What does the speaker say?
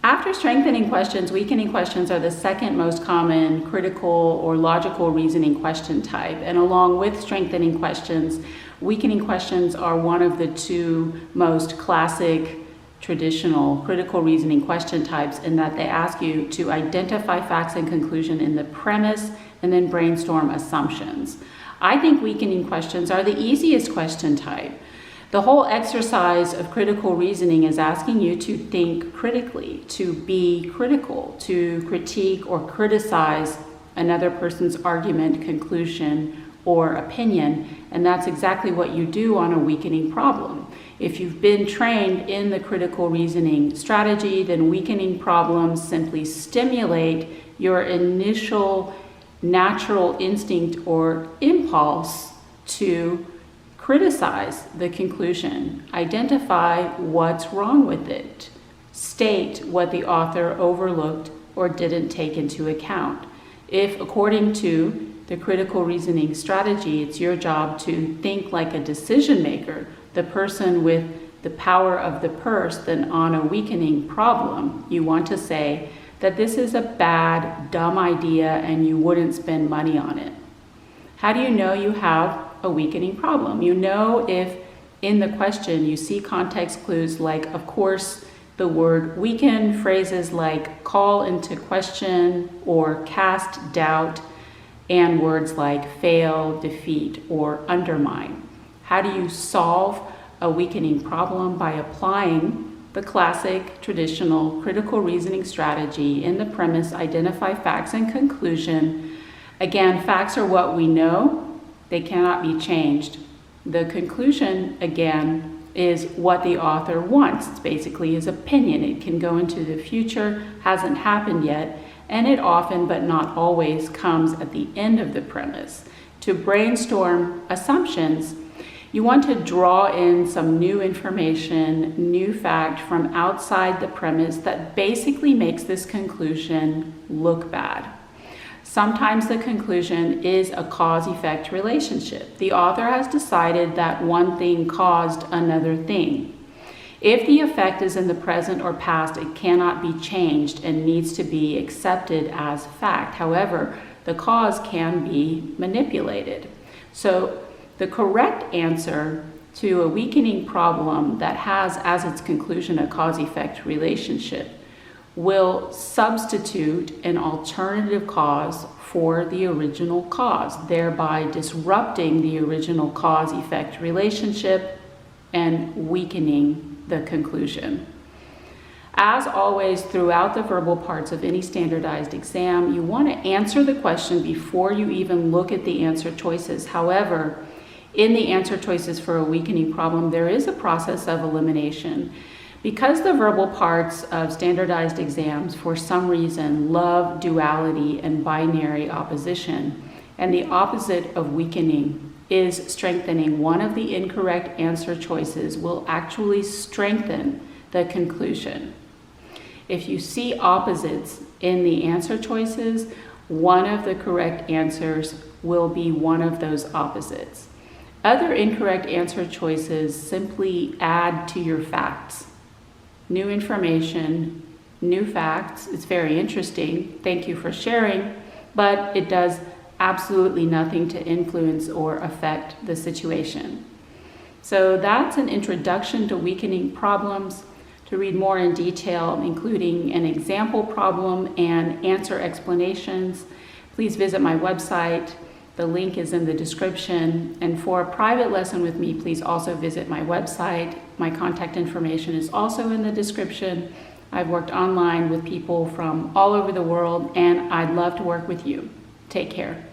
After strengthening questions, weakening questions are the second most common critical or logical reasoning question type. And along with strengthening questions, weakening questions are one of the two most classic traditional critical reasoning question types, in that they ask you to identify facts and conclusion in the premise and then brainstorm assumptions. I think weakening questions are the easiest question type. The whole exercise of critical reasoning is asking you to think critically, to be critical, to critique or criticize another person's argument, conclusion, or opinion, and that's exactly what you do on a weakening problem. If you've been trained in the critical reasoning strategy, then weakening problems simply stimulate your initial natural instinct or impulse to criticize the conclusion, identify what's wrong with it, state what the author overlooked or didn't take into account. If, according to the critical reasoning strategy, it's your job to think like a decision maker, the person with the power of the purse, then on a weakening problem, you want to say that this is a bad, dumb idea and you wouldn't spend money on it. How do you know you have a weakening problem? You know if in the question you see context clues like, of course, the word weaken, phrases like call into question or cast doubt, and words like fail, defeat, or undermine. How do you solve a weakening problem? By applying the classic traditional critical reasoning strategy in the premise, identify facts and conclusion. Again, facts are what we know. They cannot be changed. The conclusion, again, is what the author wants. It's basically his opinion. It can go into the future, hasn't happened yet, and it often, but not always, comes at the end of the premise. To brainstorm assumptions, you want to draw in some new information, new fact from outside the premise that basically makes this conclusion look bad. Sometimes the conclusion is a cause-effect relationship. The author has decided that one thing caused another thing. If the effect is in the present or past, it cannot be changed and needs to be accepted as fact. However, the cause can be manipulated. So the correct answer to a weakening problem that has as its conclusion a cause-effect relationship will substitute an alternative cause for the original cause, thereby disrupting the original cause-effect relationship and weakening the conclusion. As always, throughout the verbal parts of any standardized exam, you want to answer the question before you even look at the answer choices. However, in the answer choices for a weakening problem, there is a process of elimination. Because the verbal parts of standardized exams, for some reason, love duality and binary opposition, and the opposite of weakening is strengthening, one of the incorrect answer choices will actually strengthen the conclusion. If you see opposites in the answer choices, one of the correct answers will be one of those opposites. Other incorrect answer choices simply add to your facts. New information, new facts. It's very interesting. Thank you for sharing, but it does absolutely nothing to influence or affect the situation. So that's an introduction to weakening problems. To read more in detail, including an example problem and answer explanations, please visit my website. The link is in the description. And for a private lesson with me, please also visit my website. My contact information is also in the description. I've worked online with people from all over the world, and I'd love to work with you. Take care.